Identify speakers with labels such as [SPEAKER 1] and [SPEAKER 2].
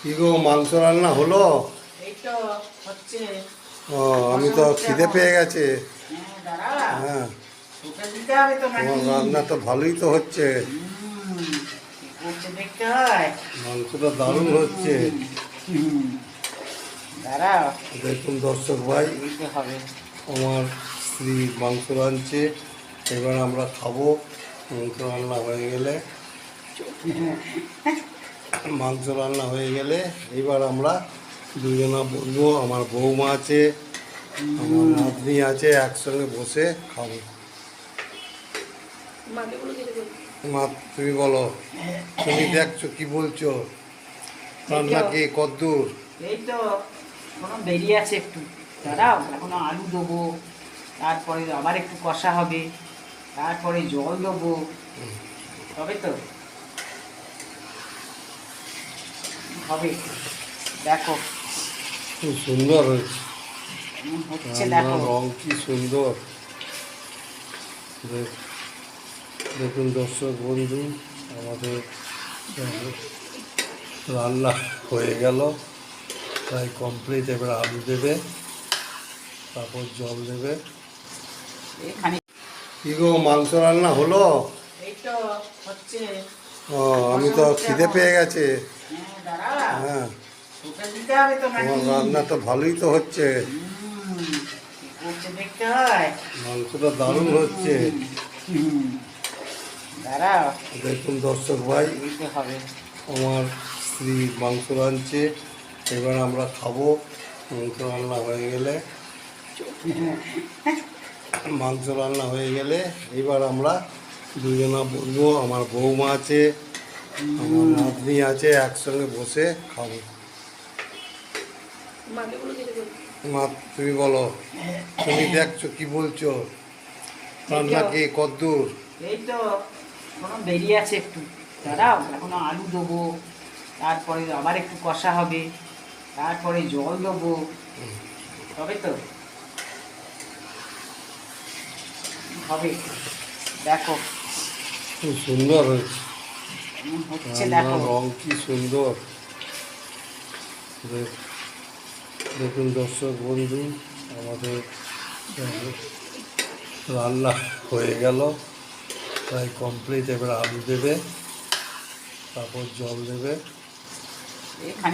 [SPEAKER 1] কি গো, মাংস রান্না হলো?
[SPEAKER 2] এই তো হচ্ছে।
[SPEAKER 1] ও, আমি তো খিদে পেয়ে গেছে।
[SPEAKER 2] দাঁড়া,
[SPEAKER 1] হ্যাঁ,
[SPEAKER 2] তোকে দিতে হবে তো
[SPEAKER 1] তোমার
[SPEAKER 2] নাকি?
[SPEAKER 1] রান্না তো ভালোই তো হচ্ছে।
[SPEAKER 2] কি করছে দেখতে হয়।
[SPEAKER 1] মাংসটা দারুণ হচ্ছে।
[SPEAKER 2] হুম, দাঁড়াও,
[SPEAKER 1] দেখুন দর্শক ভাই,
[SPEAKER 2] দিতে হবে।
[SPEAKER 1] আমার স্ত্রী মাংস রাঁধছে। এবার আমরা খাবো। মাংস রান্না হয়ে গেলে মাংস রান্না হয়ে গেলে এবার আমরা দুজনা বলবো, আমার বৌমা আছে, আমার নাতনি আছে, একসঙ্গে বসে খাবো। মা, তুমি বলো, তুমি দেখছো কি বলছো? রান্না কি কদ্দূর?
[SPEAKER 2] এই তো এখনো দেরি আছে একটু। দাঁড়াও, এখনো আলু দেবো, তারপরে আবার একটু কষা হবে, তারপরে জল দেবো, তবে তো হবে। দেখো
[SPEAKER 1] খুব সুন্দর হয়েছে।
[SPEAKER 2] হচ্ছে,
[SPEAKER 1] রান্নার
[SPEAKER 2] দেখো।
[SPEAKER 1] রং কি সুন্দর। দেখুন দর্শক বন্ধু, আমাদের রান্না হয়ে গেল, প্রায় কমপ্লিট। এবার আলু দেবে, তারপর জল দেবে।
[SPEAKER 2] এখানে
[SPEAKER 1] কি গো, মাংস রান্না হলো?
[SPEAKER 2] এই তো হচ্ছে।
[SPEAKER 1] ও, আমি তো খিদে পেয়ে গেছে।
[SPEAKER 2] দাঁড়া,
[SPEAKER 1] হ্যাঁ,
[SPEAKER 2] তোকে দিতে হবে তো নাকি?
[SPEAKER 1] তোমার রান্না তো ভালোই তো হচ্ছে।
[SPEAKER 2] কি করছে দেখতে হয়।
[SPEAKER 1] মাংসটা দারুণ হচ্ছে।
[SPEAKER 2] হুম, দাঁড়াও,
[SPEAKER 1] দেখুন দর্শক ভাই,
[SPEAKER 2] দিতে হবে।
[SPEAKER 1] আমার স্ত্রী মাংস রাঁধছে। এবার আমরা খাবো। মাংস রান্না হয়ে গেলে এবার আমরা দুজনা বলবো, আমার বৌমা আছে, আমার নাতনি আছে, একসঙ্গে বসে খাবো। মা, তুমি বলো, তুমি দেখছো কি বলছো? রান্না কি কদ্দূর?
[SPEAKER 2] এই তো এখনো দেরি আছে একটু। দাঁড়াও, এখনো আলু দেবো, তারপরে আবার একটু কষা হবে, তারপরে জল দেবো, তবে তো হবে। দেখো
[SPEAKER 1] খুব সুন্দর হয়েছে।
[SPEAKER 2] হচ্ছে,
[SPEAKER 1] রান্নার
[SPEAKER 2] দেখো।
[SPEAKER 1] রং কি সুন্দর। দেখুন দর্শক বন্ধু, আমাদের রান্না হয়ে গেল, প্রায় কমপ্লিট। এবার আলু দেবে, তারপর জল দেবে।
[SPEAKER 2] এখানে